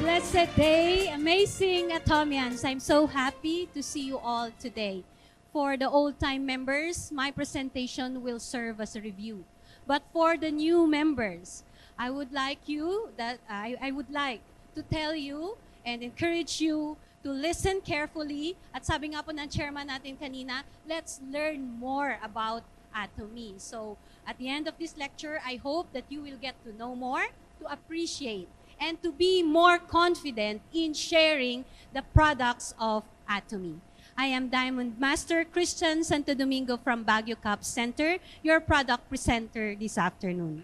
blessed day, amazing Atomians. I'm so happy to see you all today. For the old-time members, my presentation will serve as a review. But for the new members, I would like to tell you and encourage you to listen carefully. At sabi nga po ng chairman natin kanina, let's learn more about Atomy. So at the end of this lecture, I hope that you will get to know more, to appreciate, and to be more confident in sharing the products of Atomy. I am Diamond Master Christian Santo Domingo from Baguio Cup Center, your product presenter this afternoon.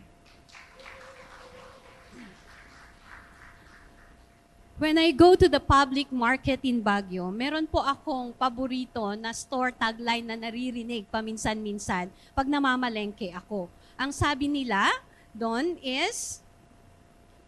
When I go to the public market in Baguio, meron po akong paborito na store tagline na naririnig paminsan-minsan pag namamalengke ako. Ang sabi nila doon is,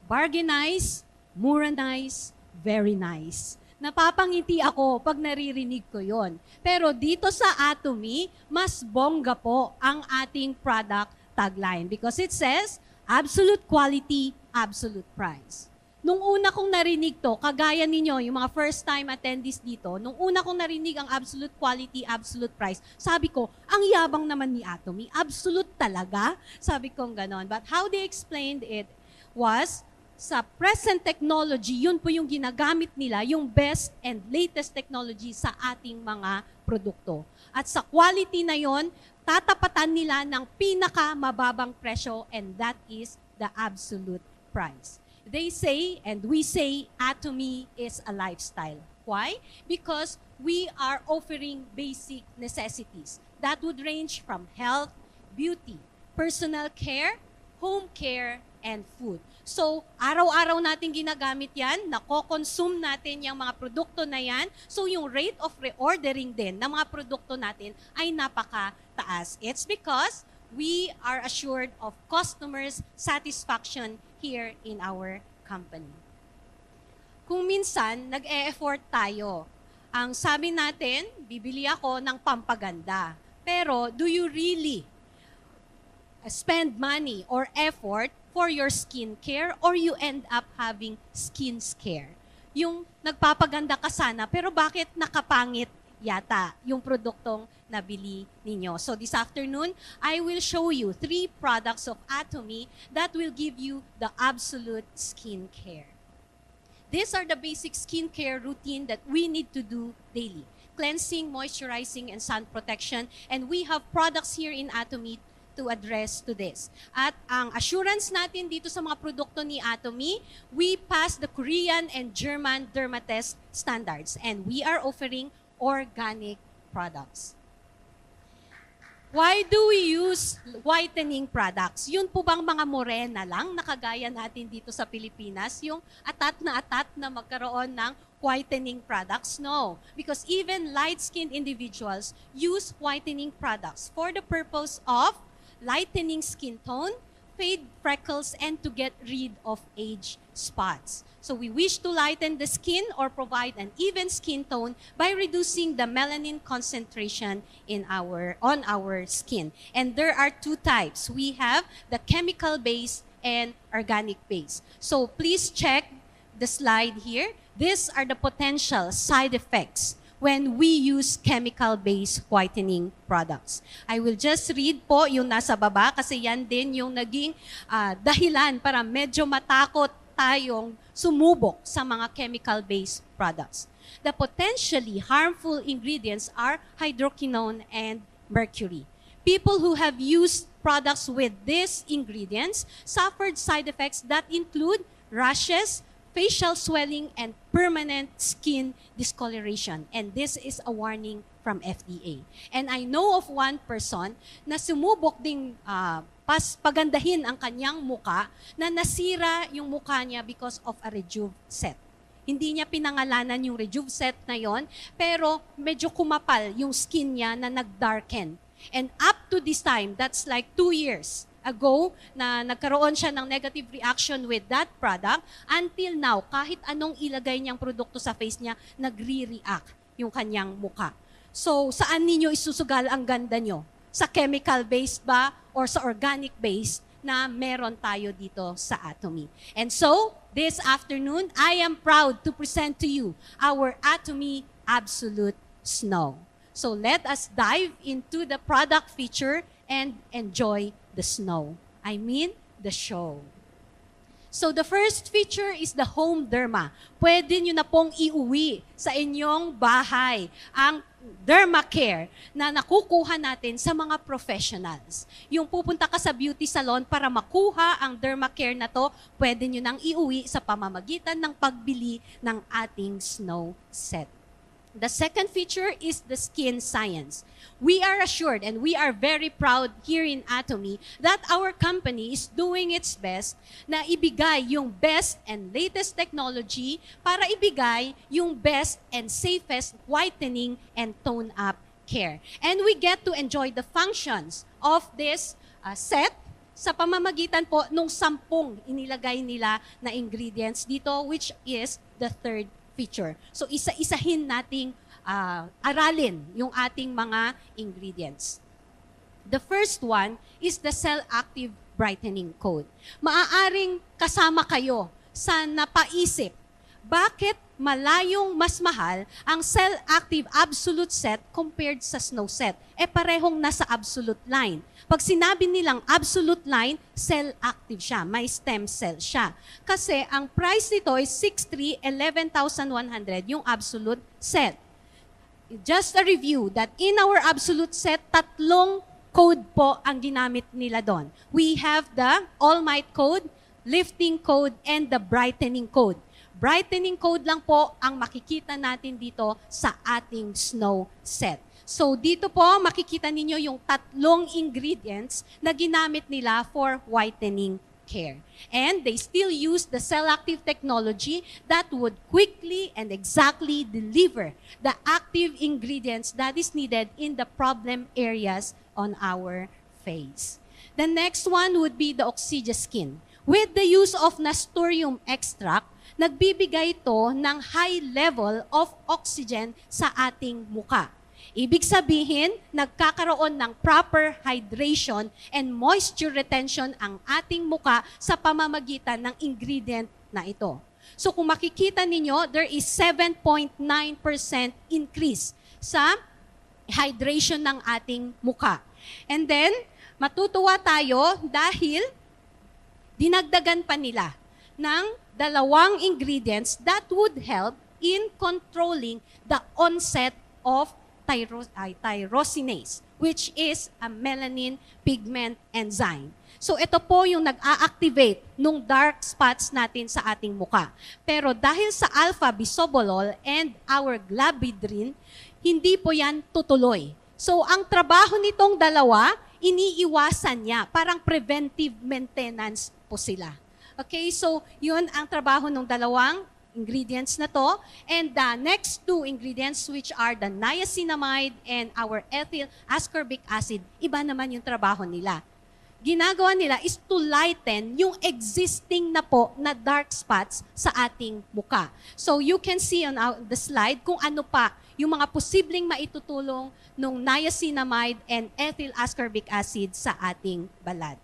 bargain nice, mura nice, very nice. Napapangiti ako pag naririnig ko yon. Pero dito sa Atomy, mas bongga po ang ating product tagline because it says, absolute quality, absolute price. Nung una kong narinig to, kagaya ninyo, yung mga first-time attendees dito, nung una kong narinig ang absolute quality, absolute price, sabi ko, ang yabang naman ni Atomy, absolute talaga? Sabi kong ganon. But how they explained it was, sa present technology, yun po yung ginagamit nila, yung best and latest technology sa ating mga produkto. At sa quality na yon, tatapatan nila ng pinakamababang presyo and that is the absolute price. They say, and we say, Atomy is a lifestyle. Why? Because we are offering basic necessities that would range from health, beauty, personal care, home care, and food. So, araw-araw natin ginagamit yan, nako-consume natin yung mga produkto na yan. So, yung rate of reordering din ng mga produkto natin ay napaka-taas. It's because we are assured of customers' satisfaction here in our company. Kung minsan, nag-e-effort tayo. Ang sabi natin, bibili ako ng pampaganda. Pero, do you really spend money or effort for your skincare or you end up having skin scare? Yung nagpapaganda ka sana, pero bakit nakapangit yata yung produktong nabili ninyo? So this afternoon, I will show you 3 products of Atomy that will give you the absolute skincare. These are the basic skincare routine that we need to do daily. Cleansing, moisturizing, and sun protection. And we have products here in Atomy to address to this. At ang assurance natin dito sa mga produkto ni Atomy, we pass the Korean and German Dermatest standards and we are offering organic products. Why do we use whitening products? Yun po bang mga morena lang, nakagaya natin dito sa Pilipinas, yung atat na magkaroon ng whitening products? No. Because even light-skinned individuals use whitening products for the purpose of lightening skin tone, fade freckles, and to get rid of age spots. So we wish to lighten the skin or provide an even skin tone by reducing the melanin concentration on our skin. And there are 2 types. We have the chemical-based and organic-based. So please check the slide here. These are the potential side effects when we use chemical-based whitening products. I will just read po yung nasa baba kasi yan din yung naging dahilan para medyo matakot tayong sumubok sa mga chemical-based products. The potentially harmful ingredients are hydroquinone and mercury. People who have used products with these ingredients suffered side effects that include rashes, facial swelling, and permanent skin discoloration. And this is a warning from FDA. And I know of one person na sumubok ding pagandahin ang kanyang muka na nasira yung muka niya because of a Rejuve set. Hindi niya pinangalanan yung Rejuve set na yon, pero medyo kumapal yung skin niya na nag-darken. And up to this time, that's like 2 years ago na nagkaroon siya ng negative reaction with that product, until now, kahit anong ilagay niyang produkto sa face niya, nagre-react yung kanyang muka. So, saan ninyo isusugal ang ganda nyo? Sa chemical-based ba or sa organic-based na meron tayo dito sa Atomy? And so, this afternoon, I am proud to present to you our Atomy Absolute Snow. So let us dive into the product feature and enjoy the snow. I mean, the show. So the first feature is the home derma. Pwede nyo na pong iuwi sa inyong bahay ang Dermacare na nakukuha natin sa mga professionals. Yung pupunta ka sa beauty salon para makuha ang Dermacare na to, pwede nyo nang iuwi sa pamamagitan ng pagbili ng ating snow set. The second feature is the skin science. We are assured and we are very proud here in Atomy that our company is doing its best na ibigay yung best and latest technology para ibigay yung best and safest whitening and tone-up care. And we get to enjoy the functions of this set sa pamamagitan po nung 10 inilagay nila na ingredients dito, which is the third feature. So isa-isahin nating aralin yung ating mga ingredients. The first one is the Cell Active Brightening Code. Maaaring kasama kayo sa napaisip, bakit malayong mas mahal ang Cell Active Absolute Set compared sa Snow Set? Parehong nasa Absolute line. Pag sinabi nilang Absolute line, cell active siya, may stem cell siya. Kasi ang price nito is 11,100 yung Absolute Set. Just a review that in our Absolute Set, 3 code po ang ginamit nila doon. We have the All Might Code, Lifting Code, and the Brightening Code. Brightening code lang po ang makikita natin dito sa ating snow set. So dito po makikita ninyo yung 3 ingredients na ginamit nila for whitening care. And they still use the cell active technology that would quickly and exactly deliver the active ingredients that is needed in the problem areas on our face. The next one would be the Oxygeskin. With the use of Nasturtium extract, nagbibigay ito ng high level of oxygen sa ating muka. Ibig sabihin, nagkakaroon ng proper hydration and moisture retention ang ating muka sa pamamagitan ng ingredient na ito. So kung makikita ninyo, there is 7.9% increase sa hydration ng ating muka. And then, matutuwa tayo dahil dinagdagan pa nila ng 2 ingredients that would help in controlling the onset of tyrosinase, which is a melanin pigment enzyme. So ito po yung nag-a-activate nung dark spots natin sa ating muka. Pero dahil sa alpha-bisobolol and our glabidrin, hindi po yan tutuloy. So ang trabaho nitong 2, iniiwasan niya. Parang preventive maintenance po sila. Okay, so yun ang trabaho ng 2 ingredients na to. And the next 2 ingredients, which are the niacinamide and our ethyl ascorbic acid, iba naman yung trabaho nila. Ginagawa nila is to lighten yung existing na po na dark spots sa ating muka. So you can see on the slide kung ano pa yung mga posibleng maitutulong ng niacinamide and ethyl ascorbic acid sa ating balat.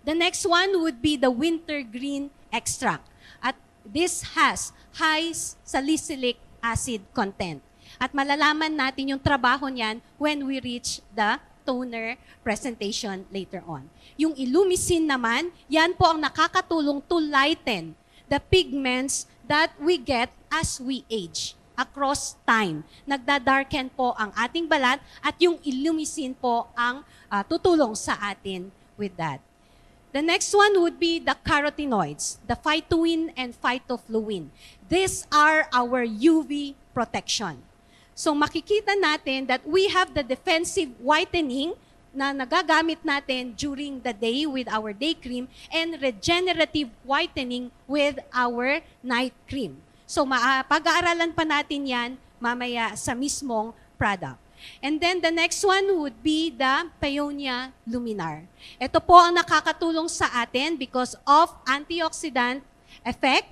The next one would be the wintergreen extract. At this has high salicylic acid content. At malalaman natin yung trabaho niyan when we reach the toner presentation later on. Yung Illumicin naman, yan po ang nakakatulong to lighten the pigments that we get as we age across time. Nagdadarken po ang ating balat at yung Illumicin po ang tutulong sa atin with that. The next one would be the carotenoids, the phytoin and phytofluin. These are our UV protection. So makikita natin that we have the defensive whitening na nagagamit natin during the day with our day cream and regenerative whitening with our night cream. So pag-aaralan pa natin yan mamaya sa mismong product. And then the next one would be the Paeonia luminar. Ito po ang nakakatulong sa atin because of antioxidant effect.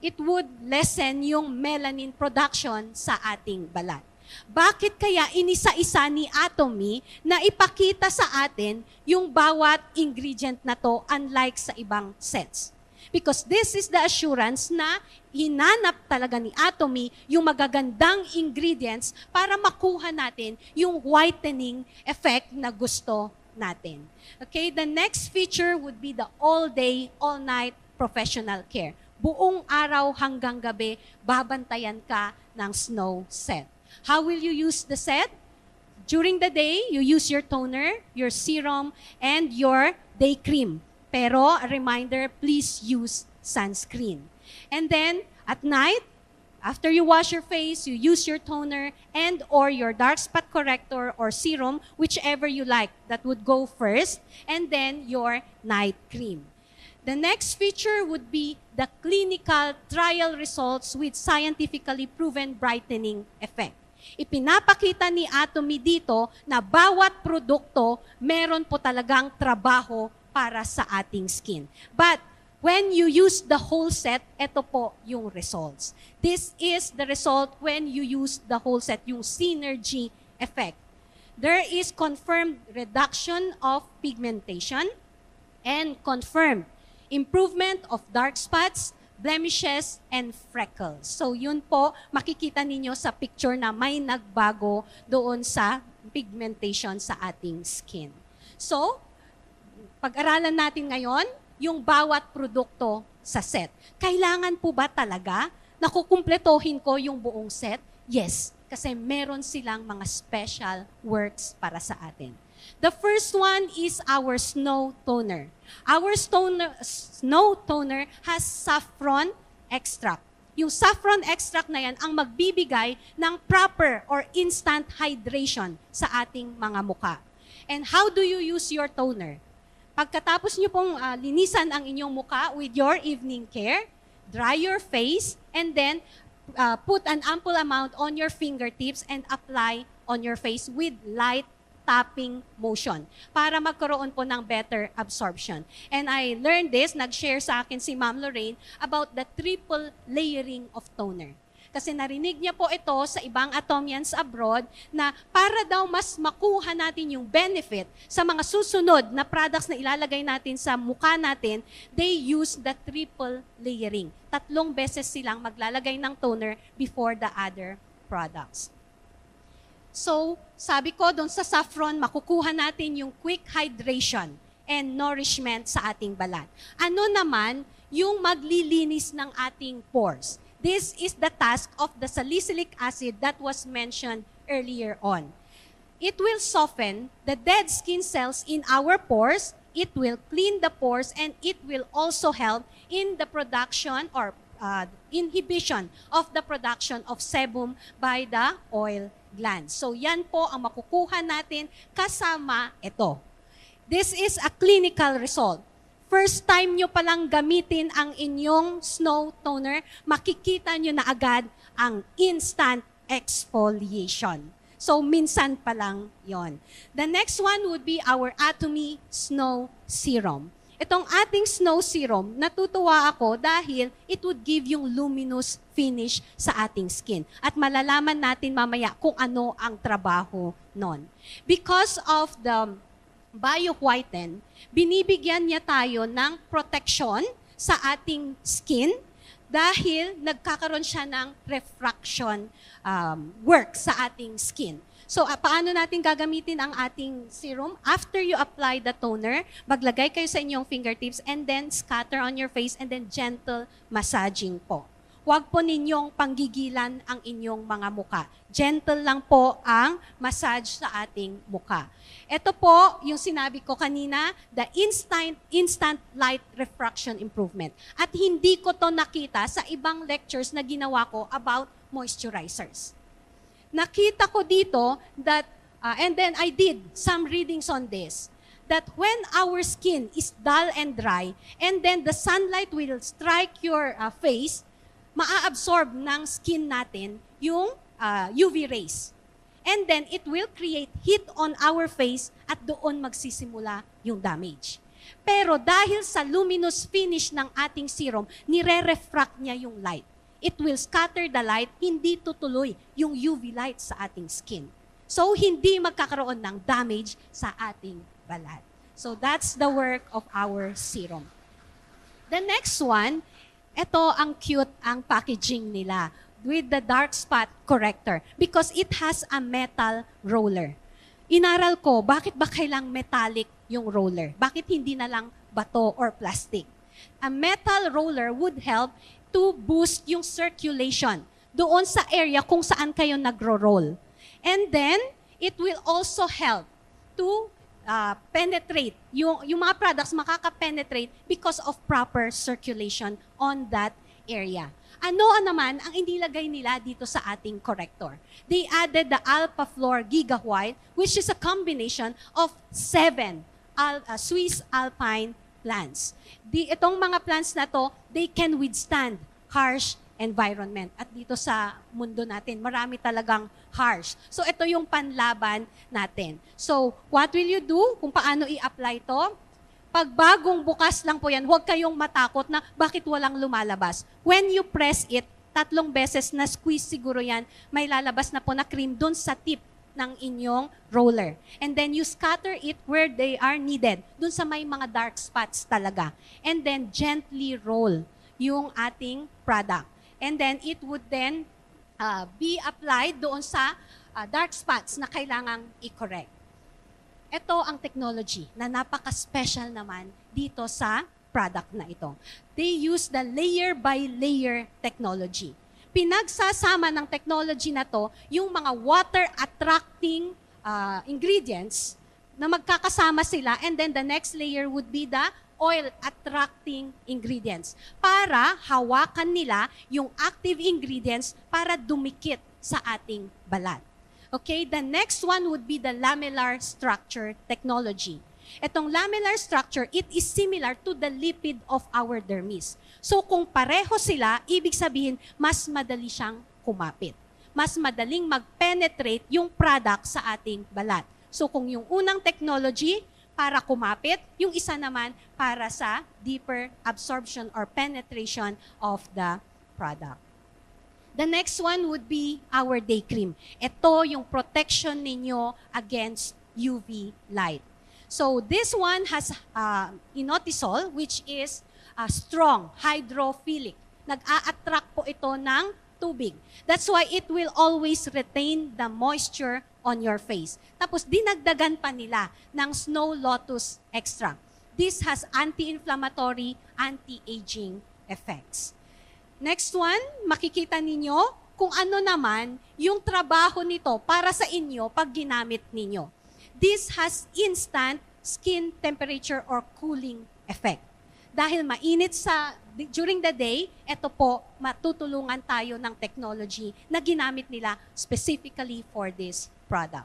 It would lessen yung melanin production sa ating balat. Bakit kaya inisa-isa ni Atomy na ipakita sa atin yung bawat ingredient na to unlike sa ibang sets? Because this is the assurance na hinanap talaga ni Atomy yung magagandang ingredients para makuha natin yung whitening effect na gusto natin. Okay, the next feature would be the all-day, all-night professional care. Buong araw hanggang gabi, babantayan ka ng snow set. How will you use the set? During the day, you use your toner, your serum, and your day cream. Pero, a reminder, please use sunscreen. And then, at night, after you wash your face, you use your toner and or your dark spot corrector or serum, whichever you like. That would go first. And then, your night cream. The next feature would be the clinical trial results with scientifically proven brightening effect. Ipinapakita ni Atomy dito na bawat produkto meron po talagang trabaho para sa ating skin. But when you use the whole set, ito po yung results. This is the result when you use the whole set, yung synergy effect. There is confirmed reduction of pigmentation and confirmed improvement of dark spots, blemishes, and freckles. So yun po, makikita ninyo sa picture na may nagbago doon sa pigmentation sa ating skin. So, pag-aralan natin ngayon, yung bawat produkto sa set. Kailangan po ba talaga na kukumpletohin ko yung buong set? Yes, kasi meron silang mga special works para sa atin. The first one is our snow toner. Our snow toner has saffron extract. Yung saffron extract na yan ang magbibigay ng proper or instant hydration sa ating mga muka. And how do you use your toner? Pagkatapos nyo pong linisan ang inyong muka with your evening care, dry your face, and then put an ample amount on your fingertips and apply on your face with light tapping motion para magkaroon po ng better absorption. And I learned this, nag-share sa akin si Ma'am Lorraine about the triple layering of toner. Kasi narinig niya po ito sa ibang Atomians abroad na para daw mas makuha natin yung benefit sa mga susunod na products na ilalagay natin sa mukha natin, they use the triple layering. 3 beses silang maglalagay ng toner before the other products. So, sabi ko, doon sa saffron, makukuha natin yung quick hydration and nourishment sa ating balat. Ano naman yung maglilinis ng ating pores? This is the task of the salicylic acid that was mentioned earlier on. It will soften the dead skin cells in our pores, it will clean the pores, and it will also help in the production or inhibition of the production of sebum by the oil glands. So yan po ang makukuha natin kasama ito. This is a clinical result. First time nyo palang gamitin ang inyong snow toner, makikita nyo na agad ang instant exfoliation. So minsan pa lang yon. The next one would be our Atomy Snow Serum. Itong ating snow serum, natutuwa ako dahil it would give yung luminous finish sa ating skin. At malalaman natin mamaya kung ano ang trabaho nun. Because of the BioWhiten, binibigyan niya tayo ng protection sa ating skin dahil nagkakaroon siya ng refraction work sa ating skin. So, paano natin gagamitin ang ating serum? After you apply the toner, maglagay kayo sa inyong fingertips and then scatter on your face and then gentle massaging po. Huwag po ninyong panggigilan ang inyong mga muka. Gentle lang po ang massage sa ating muka. Ito po yung sinabi ko kanina, the instant light refraction improvement. At hindi ko to nakita sa ibang lectures na ginawa ko about moisturizers. Nakita ko dito that, and then I did some readings on this, that when our skin is dull and dry, and then the sunlight will strike your face, maa-absorb ng skin natin yung UV rays. And then it will create heat on our face at doon magsisimula yung damage. Pero dahil sa luminous finish ng ating serum, nire-refract niya yung light. It will scatter the light, hindi tutuloy yung UV light sa ating skin. So, hindi magkakaroon ng damage sa ating balat. So, that's the work of our serum. The next one, ito ang cute ang packaging nila with the dark spot corrector because it has a metal roller. Inaral ko, bakit ba kailang metallic yung roller? Bakit hindi na lang bato or plastic? A metal roller would help to boost yung circulation doon sa area kung saan kayo nagro-roll. And then, it will also help to penetrate. Yung mga products makaka-penetrate because of proper circulation on that area. Ano naman ang inilagay nila dito sa ating corrector? They added the Alpha Floor Giga White, which is a combination of 7 Swiss Alpine plants. Itong mga plants na to, they can withstand harsh environment. At dito sa mundo natin, marami talagang harsh. So ito yung panlaban natin. So what will you do? Kung paano i-apply to? Pag bagong bukas lang po yan, huwag kayong matakot na bakit walang lumalabas. When you press it, 3 beses na squeeze siguro yan, may lalabas na po na cream dun sa tip ng inyong roller. And then you scatter it where they are needed, dun sa may mga dark spots talaga. And then gently roll yung ating product. And then it would then be applied doon sa dark spots na kailangang i-correct. Ito ang technology na napaka-special naman dito sa product na ito. They use the layer by layer technology. Pinagsasama ng technology na to yung mga water-attracting ingredients na magkakasama sila, and then the next layer would be the oil-attracting ingredients para hawakan nila yung active ingredients para dumikit sa ating balat. Okay, the next one would be the lamellar structure technology. Itong lamellar structure, it is similar to the lipid of our dermis. So kung pareho sila, ibig sabihin, mas madali siyang kumapit. Mas madaling mag-penetrate yung product sa ating balat. So kung yung unang technology, para kumapit, yung isa naman para sa deeper absorption or penetration of the product. The next one would be our day cream. Ito yung protection ninyo against UV light. So this one has inositol, which is strong, hydrophilic. Nag-a-attract po ito ng tubig. That's why it will always retain the moisture on your face. Tapos dinagdagan pa nila ng Snow Lotus extract. This has anti-inflammatory, anti-aging effects. Next one, makikita ninyo kung ano naman yung trabaho nito para sa inyo pag ginamit ninyo. This has instant skin temperature or cooling effect. Dahil mainit during the day, ito po, matutulungan tayo ng technology na ginamit nila specifically for this product.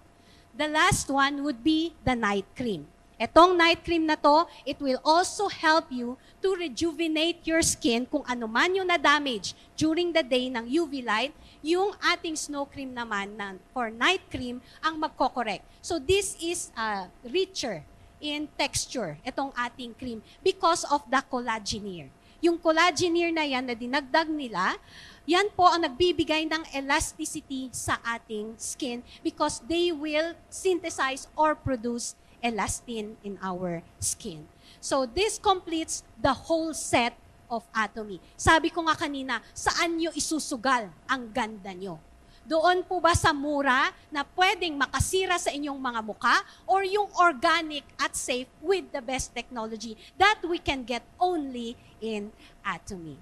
The last one would be the night cream. Etong night cream na to, it will also help you to rejuvenate your skin kung ano man yung na-damage during the day ng UV light, yung ating snow cream naman for night cream ang magko-correct. So this is richer in texture, itong ating cream, because of the collagenere. Yung collagenere na yan na dinagdag nila, yan po ang nagbibigay ng elasticity sa ating skin because they will synthesize or produce elastin in our skin. So this completes the whole set of Atomy. Sabi ko nga kanina, saan nyo isusugal ang ganda nyo? Doon po ba sa mura na pwedeng makasira sa inyong mga muka or yung organic at safe with the best technology that we can get only in Atomy?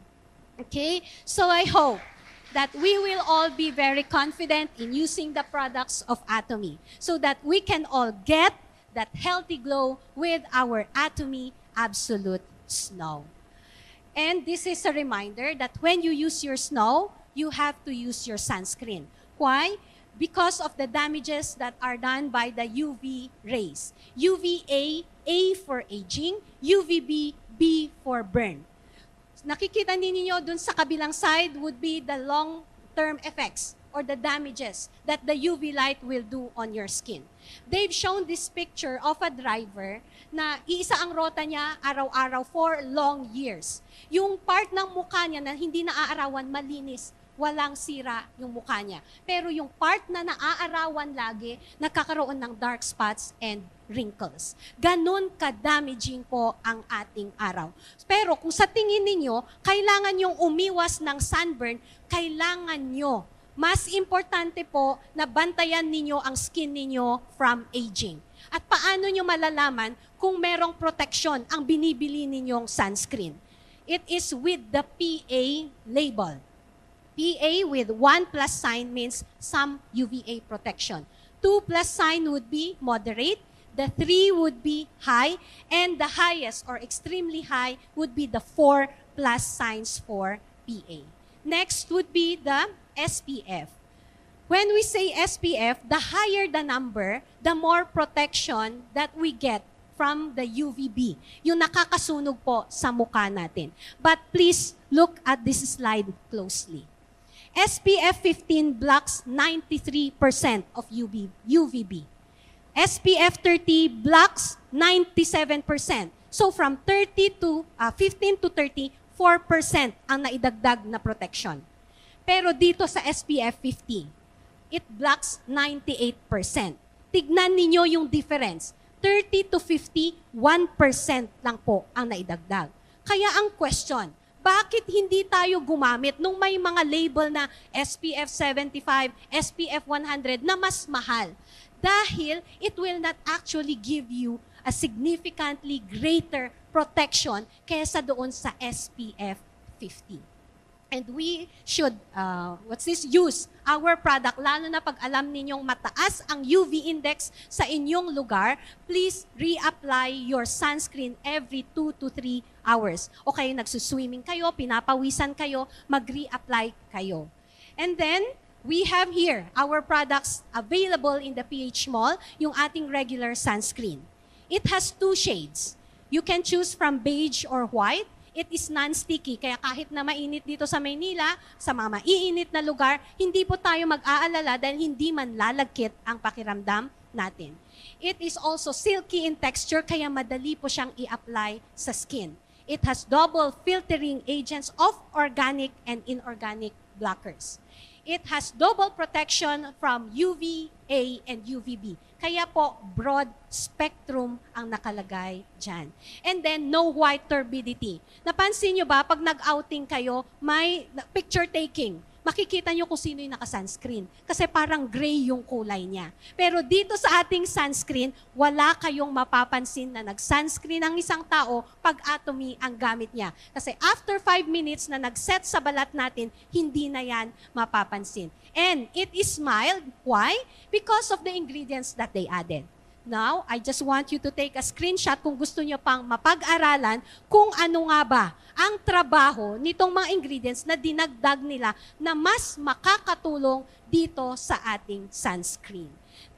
Okay? So I hope that we will all be very confident in using the products of Atomy so that we can all get that healthy glow with our Atomy Absolute Snow. And this is a reminder that when you use your snow, you have to use your sunscreen. Why? Because of the damages that are done by the UV rays. UVA, A for aging, UVB, B for burn. Nakikita ninyo dun sa kabilang side would be the long-term effects or the damages that the UV light will do on your skin. They've shown this picture of a driver na iisa ang rota niya araw-araw for long years. Yung part ng mukha niya na hindi naaarawan, malinis, walang sira yung mukha niya. Pero yung part na naaarawan lagi, nagkakaroon ng dark spots and wrinkles. Ganon ka-damaging po ang ating araw. Pero kung sa tingin ninyo, kailangan yung umiwas ng sunburn, kailangan nyo. Mas importante po na bantayan ninyo ang skin ninyo from aging. At paano nyo malalaman kung merong protection ang binibili ninyong sunscreen? It is with the PA label. PA with 1+ sign means some UVA protection. 2+ sign would be moderate. The 3 would be high. And the highest or extremely high would be the 4+ signs for PA. Next would be the SPF. When we say SPF, the higher the number, the more protection that we get from the UVB, yung nakakasunog po sa mukha natin. But please look at this slide closely. SPF 15 blocks 93% of UVB. SPF 30 blocks 97%. So from 30 to 15 to 30, 4% ang naidagdag na protection. Pero dito sa SPF 50, it blocks 98%. Tignan ninyo yung difference. 30 to 50, 1% lang po ang naidagdag. Kaya ang question, bakit hindi tayo gumamit nung may mga label na SPF 75, SPF 100 na mas mahal? Dahil it will not actually give you a significantly greater protection kaysa doon sa SPF 50. And we should, use our product, lalo na pag alam ninyong mataas ang UV index sa inyong lugar, please reapply your sunscreen every 2 to 3 hours. O kayo nagsuswimming kayo, pinapawisan kayo, mag-reapply kayo. And then, we have here our products available in the PH Mall, yung ating regular sunscreen. It has 2 shades. You can choose from beige or white. It is non-sticky, kaya kahit na mainit dito sa Maynila, sa mga maiinit na lugar, hindi po tayo mag-aalala dahil hindi man lalagkit ang pakiramdam natin. It is also silky in texture, kaya madali po siyang i-apply sa skin. It has double filtering agents of organic and inorganic blockers. It has double protection from UVA and UVB. Kaya po, broad spectrum ang nakalagay dyan. And then, no white turbidity. Napansin nyo ba, pag nag-outing kayo, may picture taking. Makikita nyo kung sino yung naka-sunscreen. Kasi parang gray yung kulay niya. Pero dito sa ating sunscreen, wala kayong mapapansin na nag-sunscreen ang isang tao pag atomy ang gamit niya. Kasi after 5 minutes na nag-set sa balat natin, hindi na yan mapapansin. And it is mild. Why? Because of the ingredients that they added. Now, I just want you to take a screenshot kung gusto nyo pang mapag-aralan kung ano nga ba ang trabaho nitong mga ingredients na dinagdag nila na mas makakatulong dito sa ating sunscreen.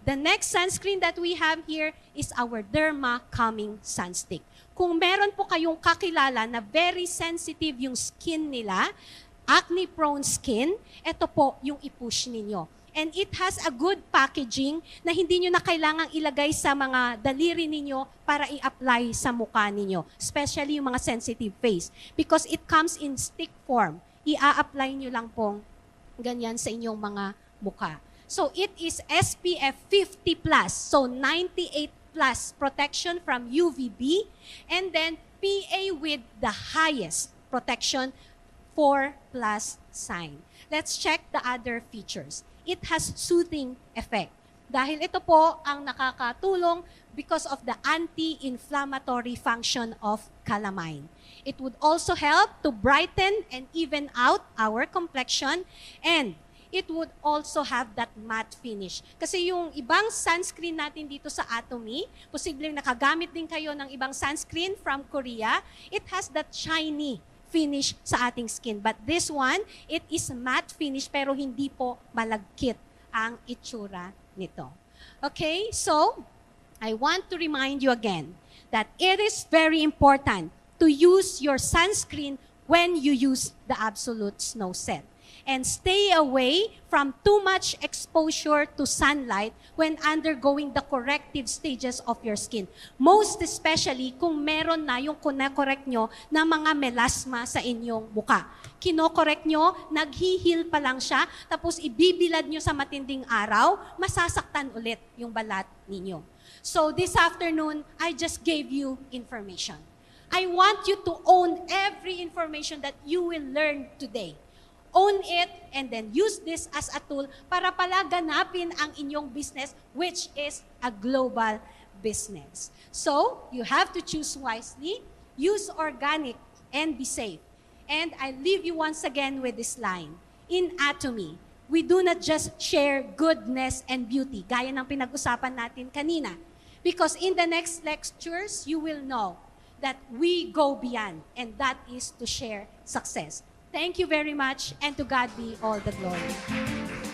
The next sunscreen that we have here is our Derma Calming Sunstick. Kung meron po kayong kakilala na very sensitive yung skin nila, acne-prone skin, ito po yung i-push ninyo. And it has a good packaging na hindi nyo na kailangang ilagay sa mga daliri ninyo para i-apply sa mukha ninyo. Especially yung mga sensitive face. Because it comes in stick form. I-apply nyo lang pong ganyan sa inyong mga mukha. So it is SPF 50+. So 98+ protection from UVB. And then PA with the highest protection, 4+ sign. Let's check the other features. It has soothing effect. Dahil ito po ang nakakatulong because of the anti-inflammatory function of calamine. It would also help to brighten and even out our complexion, and it would also have that matte finish. Kasi yung ibang sunscreen natin dito sa Atomy, posibleng nakagamit din kayo ng ibang sunscreen from Korea, it has that shiny finish sa ating skin. But this one, it is matte finish pero hindi po malagkit ang itsura nito. Okay, so I want to remind you again that it is very important to use your sunscreen when you use the Absolute Snow Set. And stay away from too much exposure to sunlight when undergoing the corrective stages of your skin. Most especially kung meron na yung kinakorek nyo na mga melasma sa inyong muka. Kinokorek nyo, nag-heal pa lang siya, tapos ibibilad nyo sa matinding araw, masasaktan ulit yung balat ninyo. So this afternoon, I just gave you information. I want you to own every information that you will learn today. Own it and then use this as a tool para pala ganapin ang inyong business, which is a global business. So, you have to choose wisely, use organic, and be safe. And I leave you once again with this line. In Atomy, we do not just share goodness and beauty, gaya ng pinag-usapan natin kanina. Because in the next lectures, you will know that we go beyond, and that is to share success. Thank you very much, and to God be all the glory.